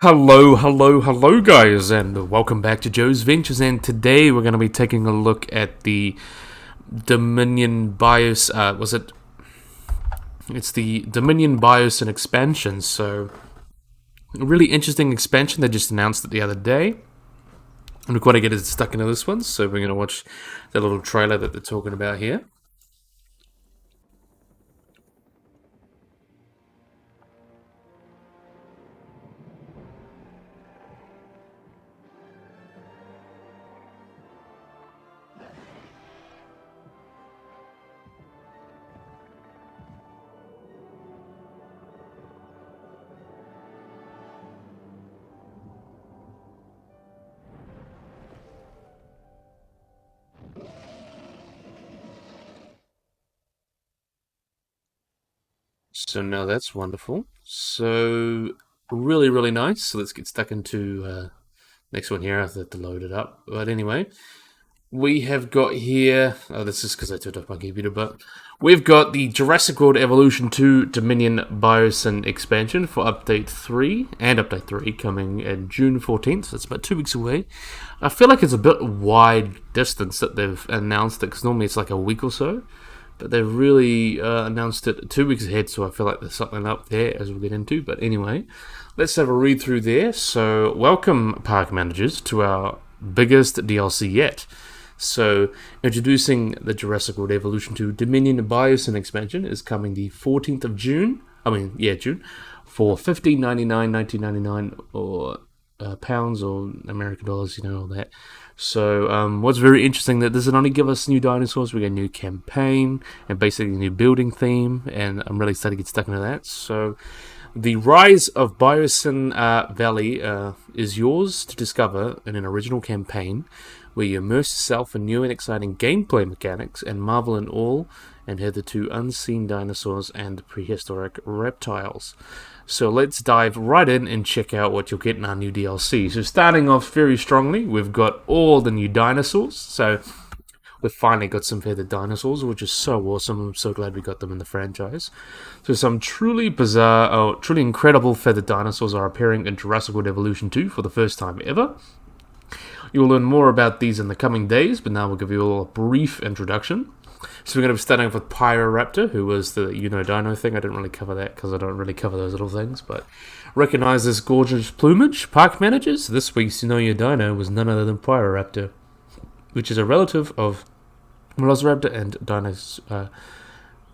Hello, guys, and welcome back to Joe's Ventures. And today we're going to be taking a look at the Dominion Bios. It's the Dominion Biosyn Expansion. So, a really interesting expansion. They just announced it the other day, and we've got to get stuck into this one. So, we're going to watch the little trailer that they're talking about here. So now that's wonderful. So really nice. So let's get stuck into next one here. I have to load it up. But anyway, we have got here. Oh, this is because I turned off my computer. But we've got the Jurassic World Evolution 2 Dominion Biosyn Expansion for Update 3 and Update 3 coming in June 14th. So it's about 2 weeks away. I feel like it's a bit wide distance that they've announced it because normally it's like a week or so. But they've really announced it 2 weeks ahead, so I feel like there's something up there as we'll get into. But anyway, let's have a read through there. So, welcome, park managers, to our biggest DLC yet. So, introducing the Jurassic World Evolution 2 Dominion Biosyn Expansion is coming the 14th of June. June, for $15.99, $19.99, or pounds or American dollars, all that. So, what's very interesting that doesn't only give us new dinosaurs, we get a new campaign and basically a new building theme, and I'm really starting to get stuck into that. So, the Rise of Biosyn Valley is yours to discover in an original campaign where you immerse yourself in new and exciting gameplay mechanics and marvel in all and hitherto unseen dinosaurs and prehistoric reptiles. So let's dive right in and check out what you'll get in our new DLC. So starting off very strongly, we've got all the new dinosaurs. So we've finally got some feathered dinosaurs, which is so awesome. I'm so glad we got them in the franchise. So some truly bizarre, truly incredible feathered dinosaurs are appearing in Jurassic World Evolution 2 for the first time ever. You'll learn more about these in the coming days, but now we'll give you all a brief introduction. So we're going to be starting off with Pyroraptor, who was the Dino thing. I didn't really cover that because I don't really cover those little things, but recognize this gorgeous plumage, park managers. This week's Dino was none other than Pyroraptor, which is a relative of Velociraptor and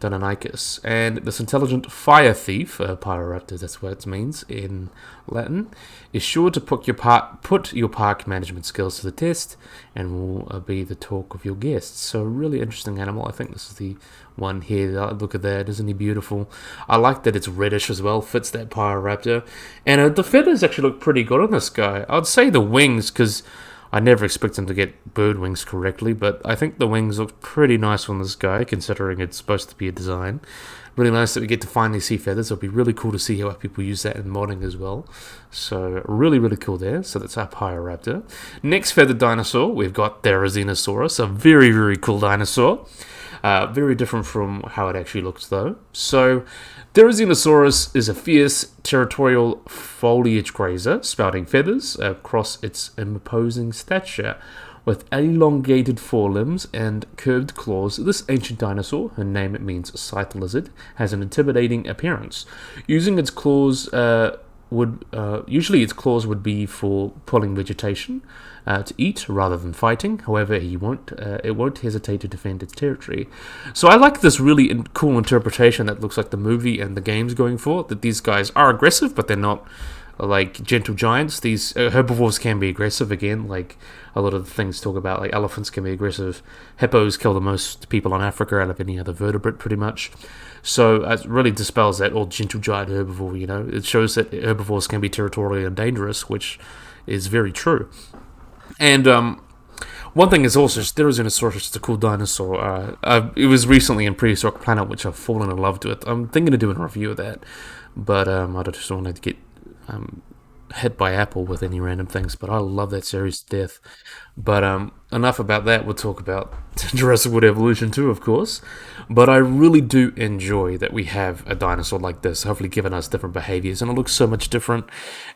Deinonychus. And this intelligent fire thief, Pyroraptor, that's what it means in Latin, is sure to put your park management skills to the test and will be the talk of your guests. So a really interesting animal. I think this is the one here. Look at that. Isn't he beautiful? I like that it's reddish as well. Fits that Pyroraptor. And the feathers actually look pretty good on this guy. I'd say the wings, because I never expect him to get bird wings correctly, but I think the wings look pretty nice on this guy, considering it's supposed to be a design. Really nice that we get to finally see feathers. It'll be really cool to see how people use that in modding as well. So, really cool there. So that's our Pyroraptor. Next feathered dinosaur, we've got Therizinosaurus, a very cool dinosaur. Very different from how it actually looks, though. So, Therizinosaurus is a fierce, territorial foliage grazer, spouting feathers across its imposing stature. With elongated forelimbs and curved claws, this ancient dinosaur, her name means scythe lizard, has an intimidating appearance. Using its claws usually its claws would be for pulling vegetation to eat rather than fighting. However, it won't hesitate to defend its territory. So I like this really cool interpretation that looks like the movie and the game's going for, that these guys are aggressive, but they're not like gentle giants. These herbivores can be aggressive again, like a lot of the things talk about, like elephants can be aggressive. Hippos kill the most people on Africa out of any other vertebrate, pretty much. So it really dispels that all gentle giant herbivore, It shows that herbivores can be territorial and dangerous, which is very true. And one thing is also, Therizinosaurus is a cool dinosaur. It was recently in Prehistoric Planet, which I've fallen in love with. I'm thinking of doing a review of that, but I just wanted to get hit by Apple with any random things, but I love that series to death. But enough about that. We'll talk about Jurassic World Evolution 2, of course. But I really do enjoy that we have a dinosaur like this, hopefully giving us different behaviors, and it looks so much different.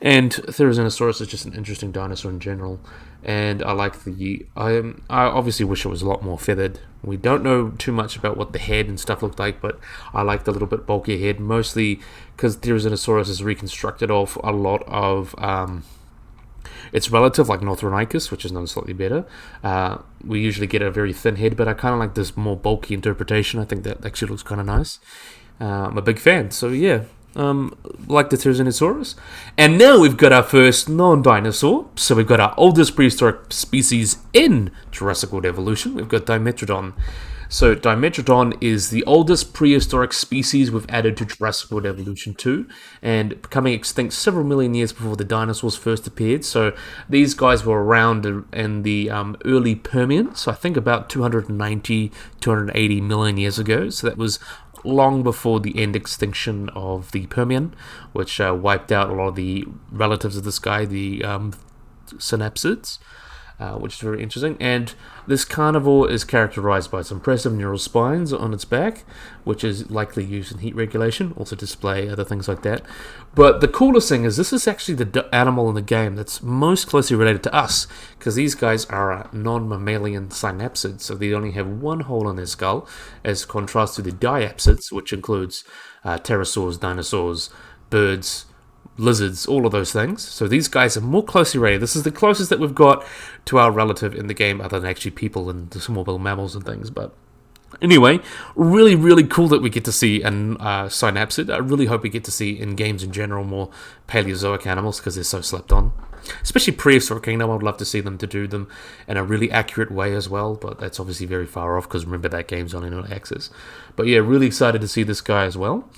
And Therizinosaurus is just an interesting dinosaur in general. And I like the... I obviously wish it was a lot more feathered. We don't know too much about what the head and stuff looked like, but I like the little bit bulkier head, mostly because Therizinosaurus is reconstructed off a lot of... its relative, like Northronicus, which is known slightly better. We usually get a very thin head, but I kind of like this more bulky interpretation. I think that actually looks kind of nice. I'm a big fan, so yeah. Like the Therizinosaurus. And now we've got our first non-dinosaur. So we've got our oldest prehistoric species in Jurassic World Evolution. We've got Dimetrodon. So Dimetrodon is the oldest prehistoric species we've added to Jurassic World Evolution 2, and becoming extinct several million years before the dinosaurs first appeared. So these guys were around in the early Permian, so I think about 290, 280 million years ago. So that was long before the end extinction of the Permian, which wiped out a lot of the relatives of this guy, the synapsids. Which is very interesting. And this carnivore is characterized by some impressive neural spines on its back, which is likely used in heat regulation, also display other things like that. But the coolest thing is this is actually the animal in the game that's most closely related to us, because these guys are a non-mammalian synapsids, so they only have one hole in their skull, as contrast to the diapsids, which includes pterosaurs, dinosaurs, birds, lizards, all of those things. So these guys are more closely related. This is the closest that we've got to our relative in the game, other than actually people and the small little mammals and things. But anyway, really, really cool that we get to see a synapsid. I really hope we get to see in games in general more Paleozoic animals, because they're so slept on. Especially prehistoric kingdom, I would love to see them to do them in a really accurate way as well, but that's obviously very far off, because remember that game's on early access. But yeah, really excited to see this guy as well.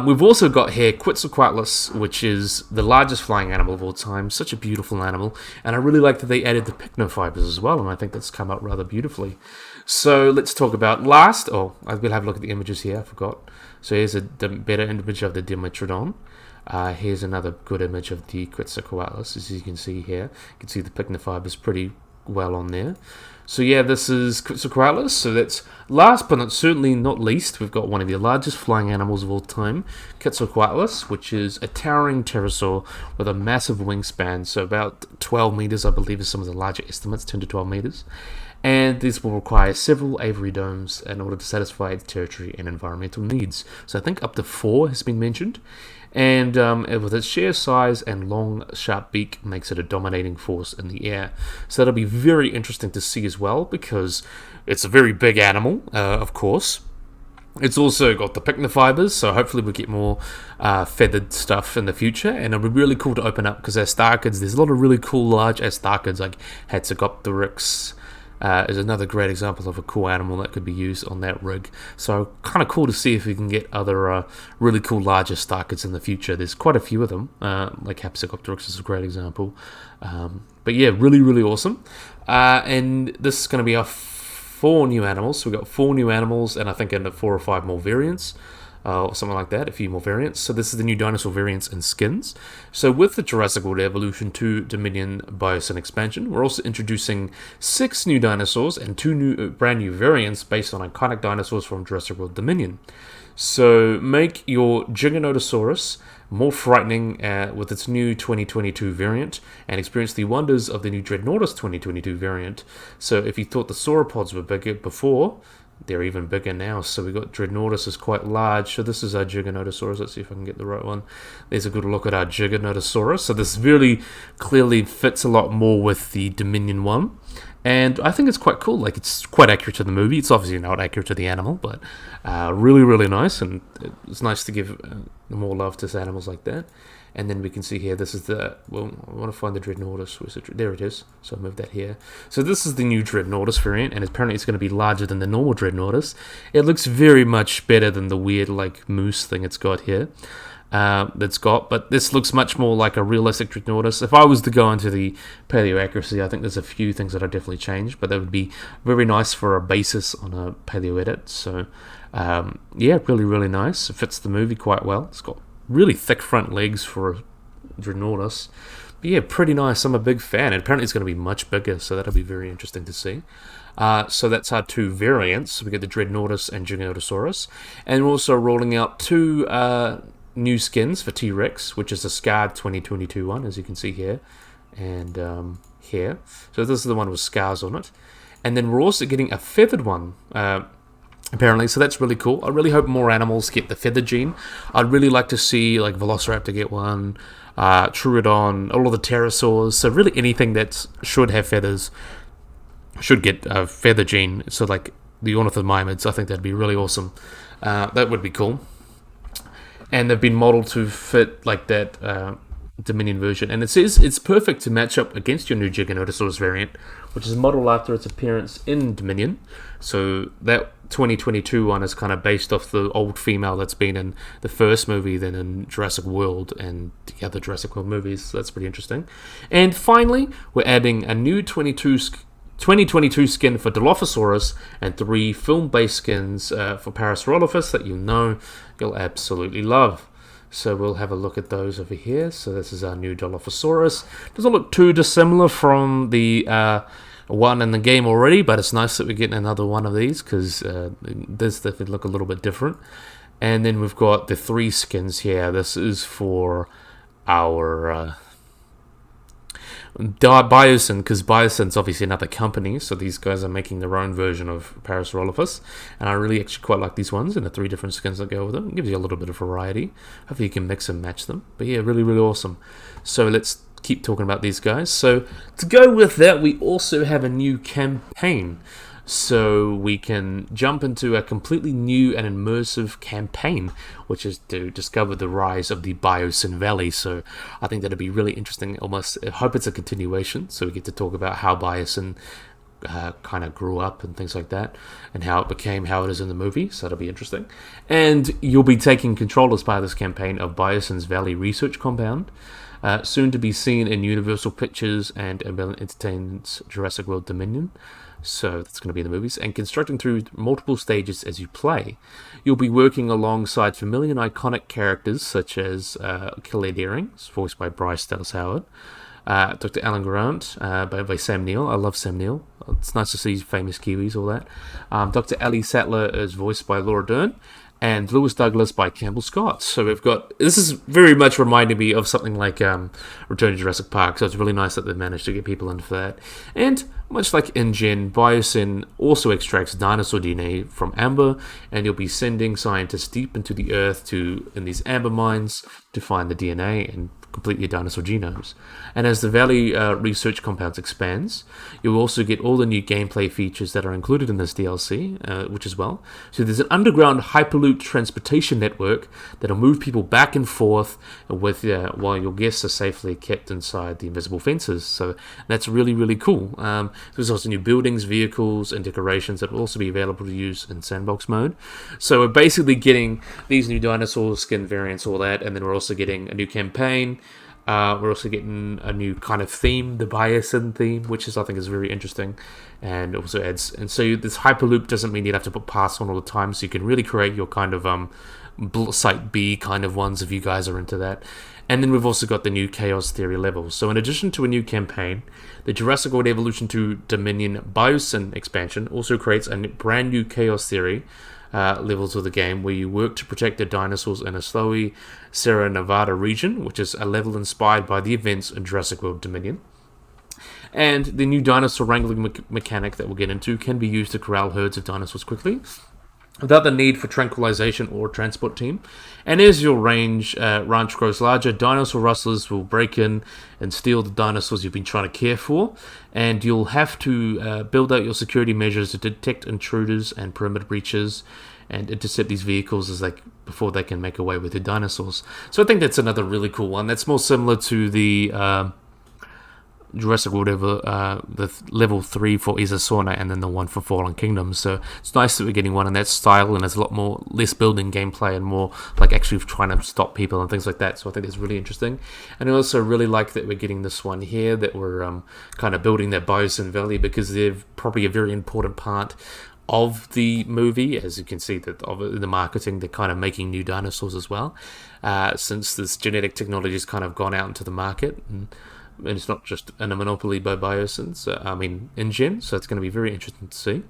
We've also got here Quetzalcoatlus, which is the largest flying animal of all time. Such a beautiful animal. And I really like that they added the pycnofibers as well, and I think that's come out rather beautifully. So let's talk about last... Oh, I will have a look at the images here, I forgot. So here's a better image of the Dimetrodon. Here's another good image of the Quetzalcoatlus, as you can see here. You can see the pycnofibers pretty well on there. So yeah, this is Quetzalcoatlus. So that's last but certainly not least, we've got one of the largest flying animals of all time, Quetzalcoatlus, which is a towering pterosaur with a massive wingspan, so about 12 meters, I believe, is some of the larger estimates, 10 to 12 meters. And this will require several aviary domes in order to satisfy its territory and environmental needs. So I think up to 4 has been mentioned. And with its sheer size and long, sharp beak, makes it a dominating force in the air. So that'll be very interesting to see as well, because it's a very big animal, of course. It's also got the pycnofibers, so hopefully we'll get more feathered stuff in the future. And it'll be really cool to open up, because Astarchids, there's a lot of really cool large Astarchids, like Quetzalcoatlus, is another great example of a cool animal that could be used on that rig. So kind of cool to see if we can get other really cool larger Astarchids in the future. There's quite a few of them, like Quetzalcoatlus is a great example. But yeah, really, really awesome. And this is going to be our 4 new animals. So we've got 4 new animals, and I think 4 or 5 more variants. Or something like that, a few more variants. So this is the new dinosaur variants and skins. So with the Jurassic World Evolution 2 Dominion Biosyn Expansion, we're also introducing 6 new dinosaurs and 2 brand new variants based on iconic dinosaurs from Jurassic World Dominion. So make your Giganotosaurus more frightening with its new 2022 variant, and experience the wonders of the new Dreadnoughtus 2022 variant. So if you thought the sauropods were bigger before, they're even bigger now. So we've got Dreadnoughtus is quite large. So this is our Giganotosaurus. Let's see if I can get the right one. There's a good look at our Giganotosaurus. So this really clearly fits a lot more with the Dominion one. And I think it's quite cool. Like, it's quite accurate to the movie. It's obviously not accurate to the animal, but really, really nice. And it's nice to give more love to animals like that. And then we can see here, this is the, well, I want to find the Dreadnoughtus. Where's it? There it is. So I'll move that here. So this is the new Dreadnoughtus variant, and apparently it's going to be larger than the normal Dreadnoughtus. It looks very much better than the weird, like, moose thing it's got here. But this looks much more like a realistic Dreadnoughtus. If I was to go into the paleo accuracy, I think there's a few things that I'd definitely change, but that would be very nice for a basis on a paleo edit. So, yeah, really, really nice. It fits the movie quite well. It's got really thick front legs for Dreadnoughtus. But yeah, pretty nice. I'm a big fan. And apparently it's going to be much bigger, so that'll be very interesting to see. So that's our two variants. We get the Dreadnoughtus and Giganotosaurus. And we're also rolling out two new skins for T.rex, which is the Scarred 2022 one, as you can see here. And here. So this is the one with scars on it. And then we're also getting a feathered one, apparently, so that's really cool. I really hope more animals get the feather gene. I'd really like to see like Velociraptor get one, Pterodon, all of the pterosaurs, so really anything that should have feathers should get a feather gene. So like the ornithomimids, I think that'd be really awesome. That would be cool. And they've been modeled to fit like that Dominion version, and it says it's perfect to match up against your new Giganotosaurus variant, which is modeled after its appearance in Dominion. So that 2022 one is kind of based off the old female that's been in the first movie, then in Jurassic World and the other Jurassic World movies. So that's pretty interesting. And finally, we're adding a new 2022 skin for Dilophosaurus and 3 film-based skins for Parasaurolophus that you'll absolutely love. So we'll have a look at those over here. So this is our new Dilophosaurus. Doesn't look too dissimilar from the one in the game already, but it's nice that we're getting another one of these because this definitely look a little bit different. And then we've got the 3 skins here. This is for our Biosyn, because Biosyn's obviously another company, so these guys are making their own version of Parasaurolophus, and I really actually quite like these ones, and the 3 different skins that go with them. It gives you a little bit of variety. Hopefully you can mix and match them. But yeah, really, really awesome. So let's keep talking about these guys. So to go with that, we also have a new campaign. So we can jump into a completely new and immersive campaign, which is to discover the rise of the Biosyn Valley. So I think that'd be really interesting. Almost, I hope it's a continuation, so we get to talk about how Biosyn kind of grew up and things like that, and how it became how it is in the movie. So that'll be interesting. And you'll be taking control as part of this campaign of Biosyn's Valley Research Compound, soon to be seen in Universal Pictures and Entertainment's Jurassic World Dominion. So that's going to be in the movies, and constructing through multiple stages as you play. You'll be working alongside familiar and iconic characters such as Killer Deerings, voiced by Bryce Dallas Howard, Dr. Alan Grant, by Sam Neill. I love Sam Neill. It's nice to see famous Kiwis, all that. Dr. Ellie Sattler is voiced by Laura Dern, and Lewis Douglas by Campbell Scott. So we've got, this is very much reminding me of something like Return to Jurassic Park, so it's really nice that they've managed to get people into that. And much like InGen, Biosyn also extracts dinosaur DNA from amber, and you'll be sending scientists deep into the earth in these amber mines to find the DNA and complete your dinosaur genomes. And as the Valley Research Compounds expands, you'll also get all the new gameplay features that are included in this DLC, which as well. So there's an underground Hyperloop transportation network that'll move people back and forth with while your guests are safely kept inside the invisible fences. So that's really, really cool. There's also new buildings, vehicles, and decorations that will also be available to use in sandbox mode. So we're basically getting these new dinosaur skin variants, all that, and then we're also getting a new campaign. We're also getting a new kind of theme, the Biosyn theme, which I think is very interesting, and also adds. And so this Hyperloop doesn't mean you'd have to put paths on all the time, so you can really create your kind of Site B kind of ones if you guys are into that. And then we've also got the new Chaos Theory levels. So in addition to a new campaign, the Jurassic World Evolution 2 Dominion Biosyn Expansion also creates a brand new Chaos Theory levels of the game, where you work to protect the dinosaurs in a snowy Sierra Nevada region, which is a level inspired by the events in Jurassic World Dominion. And the new dinosaur wrangling mechanic that we'll get into can be used to corral herds of dinosaurs quickly, without the need for tranquilization or transport team. And as your ranch grows larger, dinosaur rustlers will break in and steal the dinosaurs you've been trying to care for, and you'll have to build out your security measures to detect intruders and perimeter breaches and intercept these vehicles before they can make away with the dinosaurs. So I think that's another really cool one. That's more similar to the Jurassic World the level 3 for Isasona, and then the one for Fallen Kingdoms. So it's nice that we're getting one in that style, and there's a lot more less building gameplay and more like actually trying to stop people and things like that. So I think it's really interesting. And I also really like that we're getting this one here, that we're kind of building that Biosyn Valley, because they're probably a very important part of the movie. As you can see, that of the marketing, they're kind of making new dinosaurs as well, since this genetic technology has kind of gone out into the market, and it's not just in a monopoly by Biosyn, InGen, so it's going to be very interesting to see.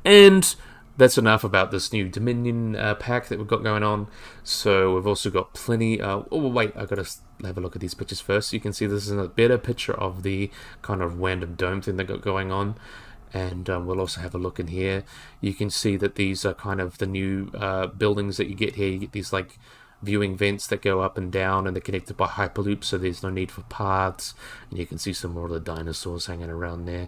And that's enough about this new Dominion pack that we've got going on. So we've also got plenty. Wait, I've got to have a look at these pictures first. So you can see this is a better picture of the kind of random dome thing they got going on. And we'll also have a look in here. You can see that these are kind of the new buildings that you get here. You get these like viewing vents that go up and down, and they're connected by hyperloops, so there's no need for paths. And you can see some more of the dinosaurs hanging around there.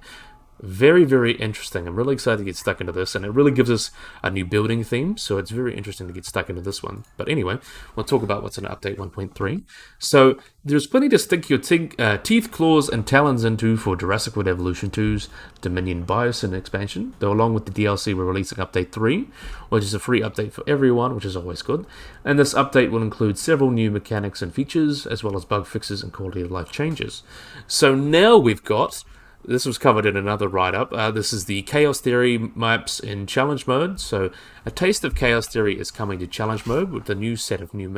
Very, very interesting. I'm really excited to get stuck into this, and it really gives us a new building theme, so it's very interesting to get stuck into this one. But anyway, we'll talk about what's in Update 1.3. So there's plenty to stick your teeth, claws, and talons into for Jurassic World Evolution 2's Dominion Biosyn Expansion, though along with the DLC we're releasing Update 3, which is a free update for everyone, which is always good. And this update will include several new mechanics and features, as well as bug fixes and quality of life changes. So now we've got... This was covered in another write-up. This is the Chaos Theory maps in Challenge Mode. So, a taste of Chaos Theory is coming to Challenge Mode with a new set of new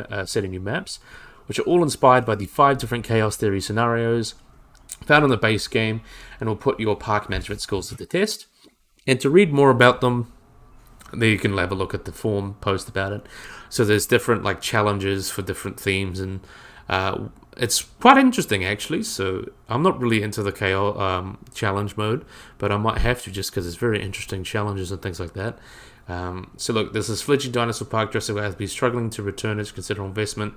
maps, which are all inspired by the 5 different Chaos Theory scenarios found in the base game, and will put your park management skills to the test. And to read more about them, there you can have a look at the forum post about it. So there's different like challenges for different themes, and it's quite interesting actually. So I'm not really into the KO challenge mode, but I might have to just because it's very interesting challenges and things like that. So look, there's this fledgling dinosaur park. Jurassic World has been struggling to return its considerable investment,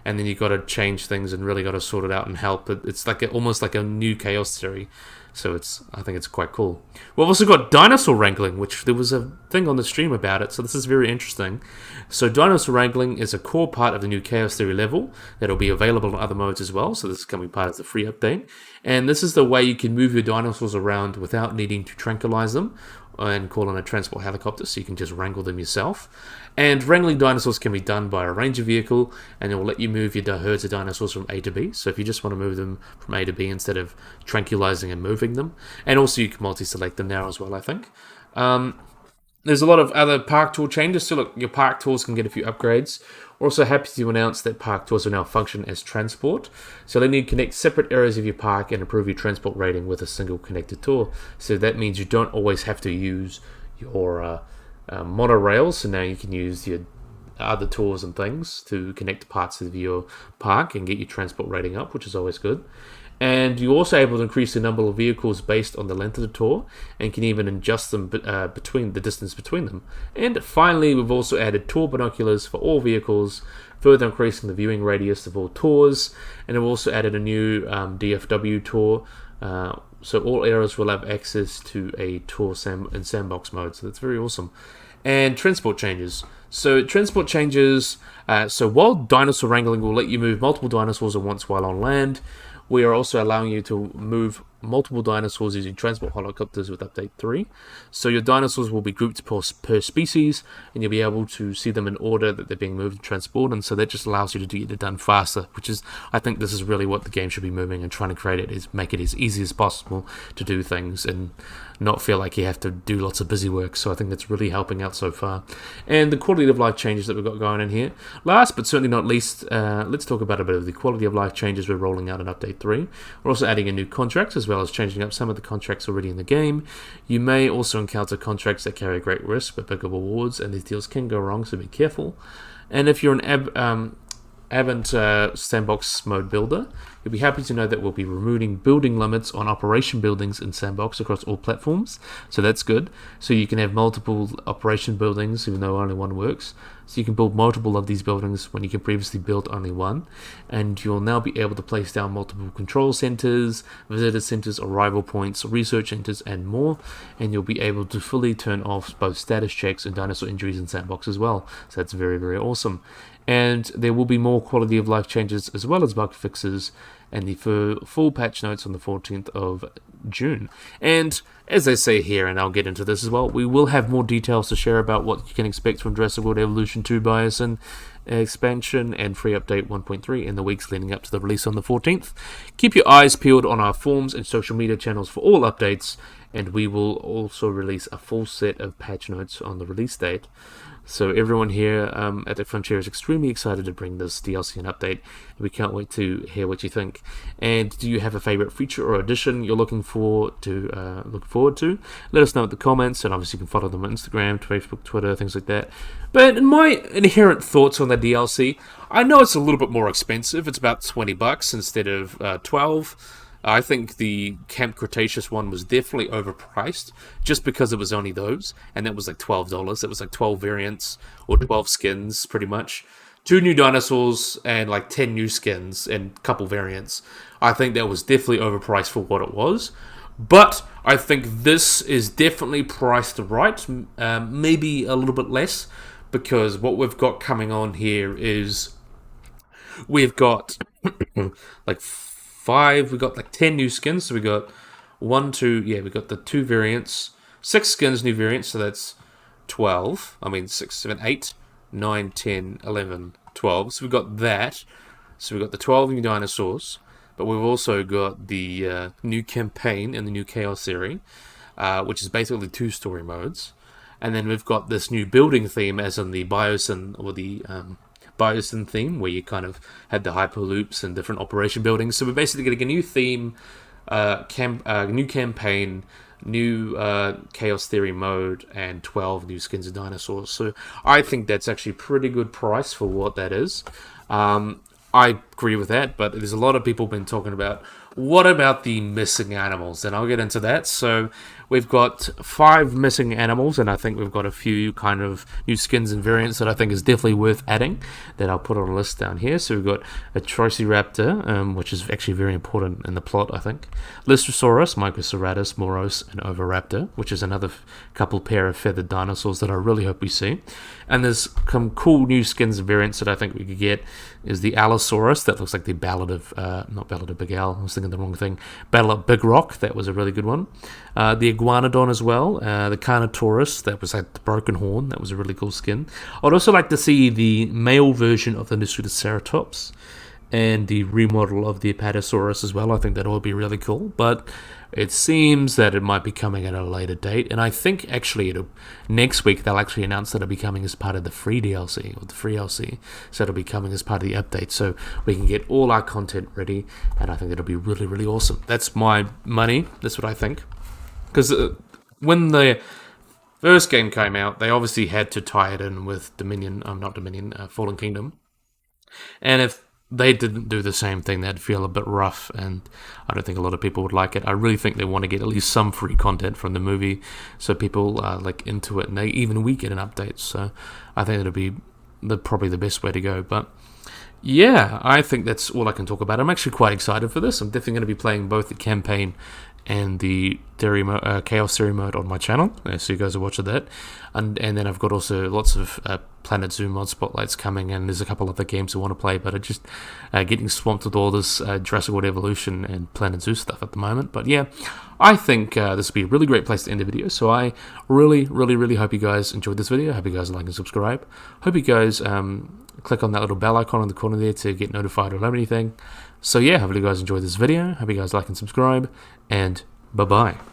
and then you got to change things and really got to sort it out and help. It's like almost like a new Chaos Theory. So I think it's quite cool. We've also got dinosaur wrangling, which there was a thing on the stream about it, so this is very interesting. So dinosaur wrangling is a core part of the new Chaos Theory level that'll be available in other modes as well, so this is going to be part of the free update. And this is the way you can move your dinosaurs around without needing to tranquilize them and call in a transport helicopter, so you can just wrangle them yourself. And wrangling dinosaurs can be done by a ranger vehicle, and it will let you move your herds of dinosaurs from A to B. So if you just want to move them from A to B instead of tranquilizing and moving them. And also you can multi-select them now as well, I think. There's a lot of other park tour changes. So look, your park tours can get a few upgrades. We're also happy to announce that park tours will now function as transport. So they need to connect separate areas of your park and improve your transport rating with a single connected tour. So that means you don't always have to use your monorails. So now you can use your other tours and things to connect parts of your park and get your transport rating up, which is always good. And you're also able to increase the number of vehicles based on the length of the tour, and can even adjust them between the distance between them. And finally, we've also added tour binoculars for all vehicles, further increasing the viewing radius of all tours. And we've also added a new DFW tour, so all areas will have access to a tour in sandbox mode. So that's very awesome. And transport changes. So transport changes. So while dinosaur wrangling will let you move multiple dinosaurs at once while on land, we are also allowing you to move multiple dinosaurs using transport helicopters with Update 3. So your dinosaurs will be grouped per species, and you'll be able to see them in order that they're being moved and transported, and so that just allows you to get it done faster, which is, I think this is really what the game should be moving and trying to create it, is make it as easy as possible to do things and not feel like you have to do lots of busy work. So I think that's really helping out so far. And the quality of life changes that we've got going in here. Last but certainly not least, let's talk about a bit of the quality of life changes we're rolling out in Update 3. We're also adding a new contract, as well as changing up some of the contracts already in the game. You may also encounter contracts that carry great risk but bigger rewards, and these deals can go wrong, so be careful. And if you're an Avant Sandbox mode builder, you'll be happy to know that we'll be removing building limits on operation buildings in Sandbox across all platforms, so that's good. So you can have multiple operation buildings even though only one works. So you can build multiple of these buildings when you can previously build only one, and you'll now be able to place down multiple control centers, visitor centers, arrival points, research centers, and more. And you'll be able to fully turn off both status checks and dinosaur injuries in Sandbox as well. So that's very, very awesome. And there will be more quality of life changes as well as bug fixes, and the full patch notes on the 14th of June. And as they say here, and I'll get into this as well, we will have more details to share about what you can expect from Jurassic World Evolution 2 Biosyn Expansion and free update 1.3 in the weeks leading up to the release on the 14th. Keep your eyes peeled on our forums and social media channels for all updates, and we will also release a full set of patch notes on the release date. So everyone here at the Frontier is extremely excited to bring this DLC and update. We can't wait to hear what you think. And do you have a favorite feature or addition you're looking forward to? Let us know in the comments, and obviously you can follow them on Instagram, Facebook, Twitter, things like that. But in my inherent thoughts on the DLC, I know it's a little bit more expensive. It's about $20 instead of $12. I think the Camp Cretaceous one was definitely overpriced just because it was only those, and that was like $12. It was like 12 variants or 12 skins, pretty much. 2 new dinosaurs and like 10 new skins and a couple variants. I think that was definitely overpriced for what it was. But I think this is definitely priced right, maybe a little bit less, because what we've got coming on here is we've got like 5, we got like 10 new skins, so we got we got the 2 variants, 6 skins, new variants, so that's 12, 6, 7, 8, 9, 10, 11, 12, so we've got that, so we've got the 12 new dinosaurs, but we've also got the new campaign in the new Chaos series, which is basically 2 story modes, and then we've got this new building theme, as in the Biosyn, or the Biosyn theme, where you kind of had the hyperloops and different operation buildings. So we're basically getting a new theme, new campaign, new Chaos Theory mode, and 12 new skins of dinosaurs. So I think that's actually pretty good price for what that is. I agree with that, but there's a lot of people been talking about, what about the missing animals? And I'll get into that. So we've got 5 missing animals, and I think we've got a few kind of new skins and variants that I think is definitely worth adding, that I'll put on a list down here. So we've got a Triceraptor, which is actually very important in the plot, I think. Lystrosaurus, Microceratus, Moros, and Oviraptor, which is another couple pair of feathered dinosaurs that I really hope we see. And there's some cool new skins and variants that I think we could get, is the Allosaurus, that looks like the Ballad of, not Ballad of Big Al, I was thinking the wrong thing, Battle of Big Rock, that was a really good one. The Iguanodon as well, the Carnotaurus, that was like the broken horn, that was a really cool skin. I'd also like to see the male version of the Ceratops, and the remodel of the Apatosaurus as well. I think that would be really cool, but it seems that it might be coming at a later date, and I think actually next week they'll actually announce that it'll be coming as part of the free DLC, or the free LC, so it'll be coming as part of the update, so we can get all our content ready, and I think it'll be really, really awesome. That's my money, that's what I think, because when the first game came out, they obviously had to tie it in with Fallen Kingdom, and if they didn't do the same thing, that'd feel a bit rough, and I don't think a lot of people would like it. I really think they want to get at least some free content from the movie, so people are like into it, and even we get an update, so I think it'll be probably the best way to go. But yeah, I think that's all I can talk about. I'm actually quite excited for this. I'm definitely going to be playing both the campaign and the Chaos Theory mode on my channel, so you guys are watching that. And then I've got also lots of Planet Zoo mod spotlights coming, and there's a couple other games I want to play, but I'm just getting swamped with all this Jurassic World Evolution and Planet Zoo stuff at the moment. But yeah, I think this would be a really great place to end the video, so I really, really, really hope you guys enjoyed this video. I hope you guys like and subscribe. Hope you guys click on that little bell icon in the corner there to get notified or anything. So yeah, hopefully you guys enjoyed this video. Hope you guys like and subscribe, and bye-bye.